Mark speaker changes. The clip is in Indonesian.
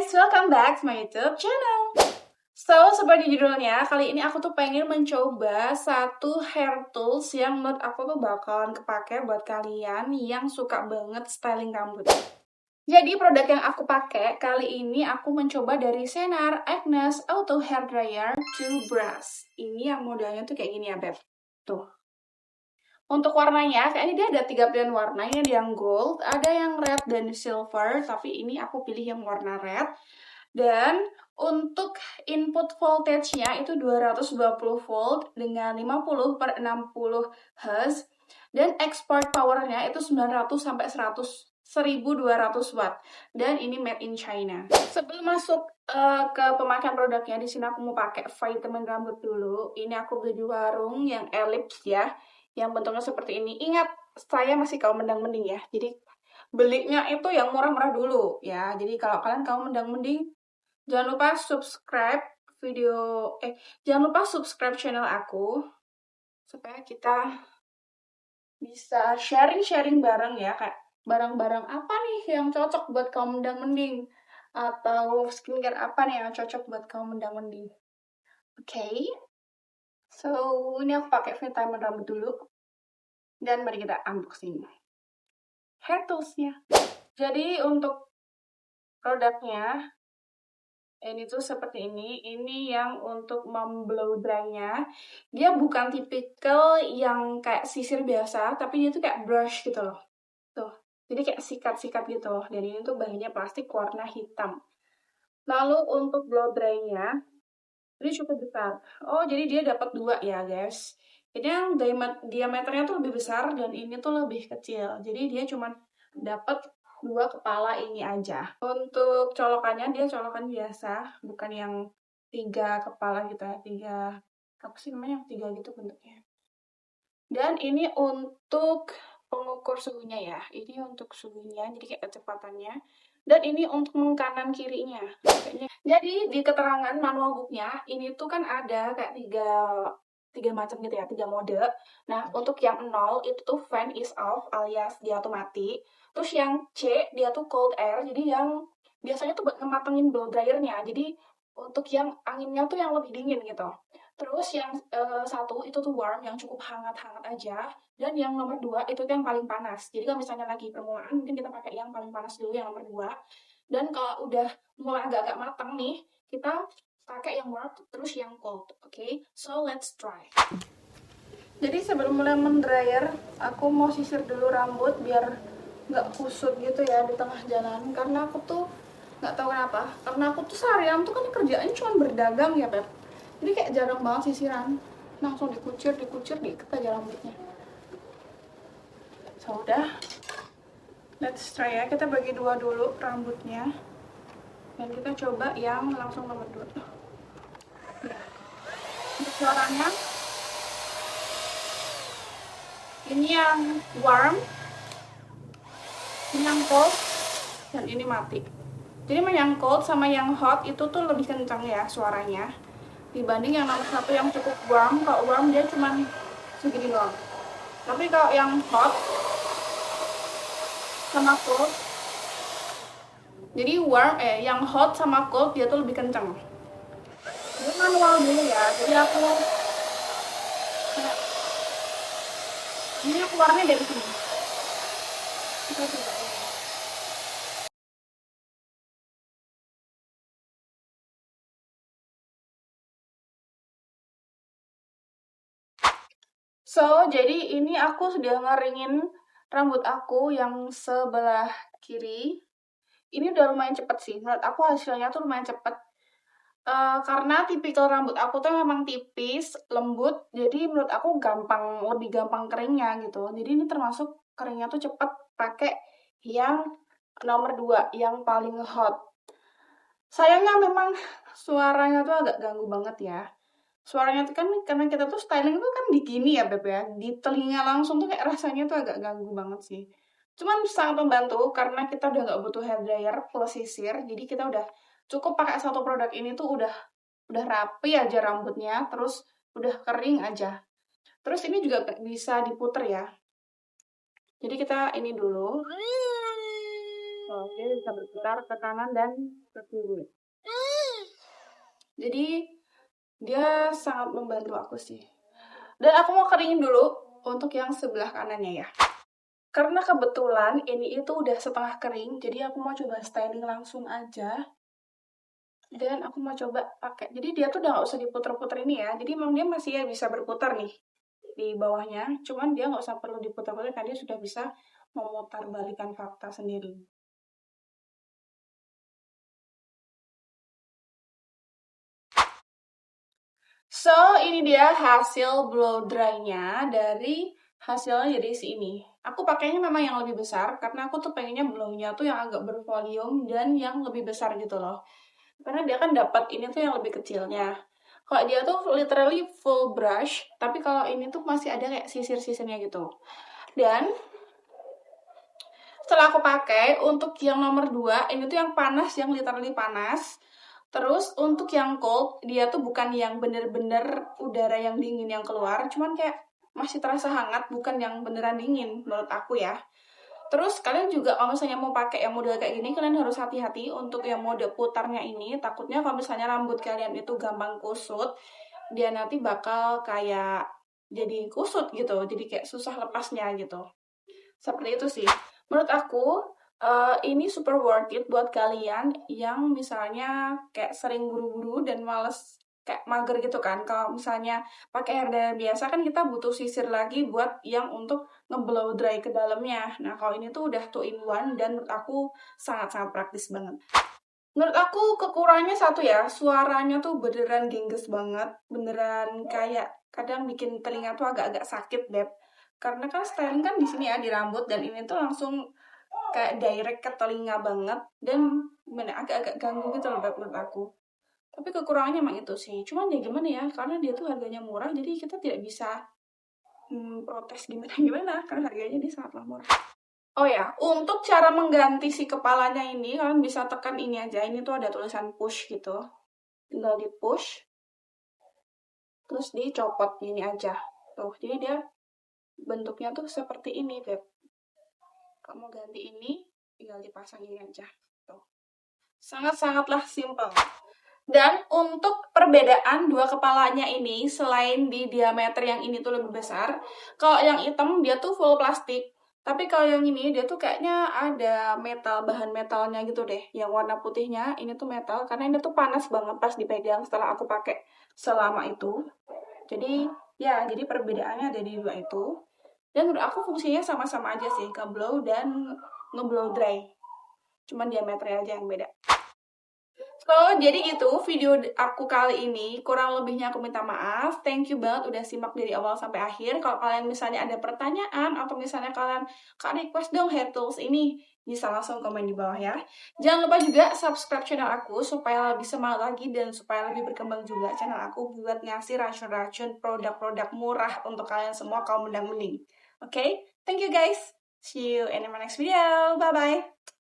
Speaker 1: guys, welcome back to my YouTube channel. So, seperti judulnya, kali ini aku tuh pengen mencoba satu hair tools yang menurut aku tuh bakalan kepake buat kalian yang suka banget styling rambut. Jadi produk yang aku pakai kali ini aku mencoba dari Senar Agnes Auto Hair Dryer 2 Brush. Ini yang modelnya tuh kayak gini ya, Beb. Tuh. Untuk warnanya, kayaknya dia ada 3 pilihan warna. Ini ada yang gold, ada yang red dan silver, tapi ini aku pilih yang warna red. Dan untuk input voltage-nya itu 220 volt dengan 50 per 60 Hz. Dan export power-nya itu 900 sampai 1200 watt. Dan ini made in China. Sebelum masuk ke pemakaian produknya, di sini aku mau pakai vitamin rambut dulu. Ini aku beli di warung yang Ellipse ya, yang bentuknya seperti ini. Ingat, saya masih kaum mendang-mending ya. Jadi belinya itu yang murah-murah dulu ya. Jadi kalau kalian kaum mendang-mending, jangan lupa subscribe jangan lupa subscribe channel aku supaya kita bisa sharing-sharing bareng ya, kayak barang-barang apa nih yang cocok buat kaum mendang-mending atau skincare apa nih yang cocok buat kaum mendang-mending. Oke. So, ini aku pakai vitamin rambut dulu. Dan mari kita unboxing hair tools-nya. Jadi untuk produknya ini tuh seperti ini. Ini yang untuk memblow dry-nya. Dia bukan tipikal yang kayak sisir biasa, tapi dia tuh kayak brush gitu loh. Tuh. Jadi kayak sikat-sikat gitu loh. Dan ini tuh bahannya plastik warna hitam. Lalu untuk blow dry-nya ini cukup besar. Oh, jadi dia dapat 2 ya, guys. Ini yang diameternya tuh lebih besar dan ini tuh lebih kecil. Jadi dia cuma dapat 2 kepala ini aja. Untuk colokannya dia colokan biasa, bukan yang 3 kepala gitu ya. 3 apa sih namanya? 3 gitu bentuknya. Dan ini untuk pengukur suhunya ya. Ini untuk suhunya, jadi kayak kecepatannya. Dan ini untuk mengkanan kirinya. Jadi di keterangan manual booknya ini tuh kan ada kayak tiga macam gitu ya, 3 mode. Nah, untuk yang 0 itu tuh fan is off alias dia tuh mati. Terus yang C dia tuh cold air, jadi yang biasanya tuh buat ngematengin blow dryernya. Jadi untuk yang anginnya tuh yang lebih dingin gitu. Terus yang 1 itu tuh warm, yang cukup hangat-hangat aja. Dan yang nomor 2 itu tuh yang paling panas. Jadi kalau misalnya lagi permulaan, mungkin kita pakai yang paling panas dulu, yang nomor 2. Dan kalau udah mulai agak-agak matang nih, kita pakai yang warm, terus yang cold. Oke, so let's try. Jadi sebelum mulai mendryer, aku mau sisir dulu rambut biar nggak kusut gitu ya di tengah jalan. Karena aku tuh nggak tahu kenapa, karena aku tuh seharian tuh kan kerjaannya cuma berdagang ya, Beb. Jadi kayak jarang banget sisiran, langsung dikucir diikat aja rambutnya. So udah, let's try ya. Kita bagi 2 dulu rambutnya, dan kita coba yang langsung nomor 2. Ya. Untuk suaranya, ini yang warm, ini yang cold, dan ini mati. Jadi yang cold sama yang hot itu tuh lebih kencang ya suaranya dibanding yang nomor 1 yang cukup warm. Kalau warm dia cuma segini doang. Tapi kalau yang hot sama cold, jadi yang hot sama cold dia tuh lebih kencang. Ini manual dulu ya. Jadi aku ini keluarnya dari sini. Kita coba ya. So, jadi ini aku sudah ngeringin rambut aku yang sebelah kiri. Ini udah lumayan cepet sih. Menurut aku hasilnya tuh lumayan cepet. Karena tipikal rambut aku tuh memang tipis, lembut. Jadi menurut aku lebih gampang keringnya gitu. Jadi ini termasuk keringnya tuh cepet pakai yang nomor 2, yang paling hot. Sayangnya memang suaranya tuh agak ganggu banget ya. Suaranya tuh kan karena kita tuh styling tuh kan di gini ya, Beb ya. Di telinga langsung tuh kayak rasanya tuh agak ganggu banget sih. Cuman sangat membantu karena kita udah nggak butuh hair dryer plus sisir. Jadi kita udah cukup pakai satu produk ini tuh udah rapi aja rambutnya, terus udah kering aja. Terus ini juga bisa diputer ya. Jadi kita ini dulu. Tuh, dia bisa berputar ke kanan dan ke kiri. Jadi dia sangat membantu aku sih. Dan aku mau keringin dulu untuk yang sebelah kanannya ya. Karena kebetulan ini itu udah setengah kering, jadi aku mau coba styling langsung aja. Dan aku mau coba pakai. Jadi dia tuh udah nggak usah diputer-puter ini ya. Jadi memang dia masih ya bisa berputar nih di bawahnya. Cuman dia nggak usah perlu diputar-putar karena dia sudah bisa memutar balikan fakta sendiri. So, ini dia hasil blow dry-nya dari hasilnya jadi ini. Aku pakainya memang yang lebih besar karena aku tuh pengennya blow-nya tuh yang agak bervolume dan yang lebih besar gitu loh. Karena dia kan dapat ini tuh yang lebih kecilnya. Kalau dia tuh literally full brush, tapi kalau ini tuh masih ada kayak sisir-sisirnya gitu. Dan setelah aku pakai untuk yang nomor 2, ini tuh yang panas, yang literally panas. Terus untuk yang cold, dia tuh bukan yang bener-bener udara yang dingin yang keluar, cuman kayak masih terasa hangat, bukan yang beneran dingin menurut aku ya. Terus kalian juga kalau misalnya mau pakai yang model kayak gini, kalian harus hati-hati untuk yang mode putarnya ini. Takutnya kalau misalnya rambut kalian itu gampang kusut, dia nanti bakal kayak jadi kusut gitu, jadi kayak susah lepasnya gitu. Seperti itu sih. Menurut aku, ini super worth it buat kalian yang misalnya kayak sering buru-buru dan males kayak mager gitu kan. Kalau misalnya pakai hair dryer biasa kan kita butuh sisir lagi buat yang untuk ngeblow dry ke dalamnya. Nah, kalau ini tuh udah 2 in 1 dan menurut aku sangat-sangat praktis banget. Menurut aku kekurangannya satu ya, suaranya tuh beneran gengges banget, beneran kayak kadang bikin telinga tuh agak-agak sakit, Beb. Karena kan styling kan di sini ya, di rambut, dan ini tuh langsung kayak direct ke telinga banget, dan gimana, agak-agak ganggu gitu loh, Beb, menurut aku. Tapi kekurangannya emang itu sih. Cuman ya gimana ya, karena dia tuh harganya murah, jadi kita tidak bisa protes gimana-gimana, karena harganya dia sangatlah murah. Oh ya, untuk cara mengganti si kepalanya ini, kalian bisa tekan ini aja. Ini tuh ada tulisan push gitu. Tinggal di push, terus dicopot ini aja. Tuh, jadi dia bentuknya tuh seperti ini, Beb. Kamu ganti ini, tinggal dipasang ini aja. Tuh. Sangat-sangatlah simple. Dan untuk perbedaan dua kepalanya ini, selain di diameter yang ini tuh lebih besar, kalau yang hitam dia tuh full plastik. Tapi kalau yang ini dia tuh kayaknya ada metal, bahan metalnya gitu deh. Yang warna putihnya ini tuh metal, karena ini tuh panas banget pas dipegang setelah aku pakai selama itu. Jadi ya, jadi perbedaannya ada di dua itu. Dan menurut aku fungsinya sama-sama aja sih, ngeblow dan ngeblow dry. Cuman diameternya aja yang beda. So, jadi gitu video aku kali ini. Kurang lebihnya aku minta maaf. Thank you banget udah simak dari awal sampai akhir. Kalau kalian misalnya ada pertanyaan atau misalnya kalian Kak request dong hair tools ini, bisa langsung komen di bawah ya. Jangan lupa juga subscribe channel aku supaya lebih semangat lagi dan supaya lebih berkembang juga channel aku buat ngasih racun-racun produk-produk murah untuk kalian semua kaum mendang mending. Oke? Thank you guys. See you in my next video. Bye-bye.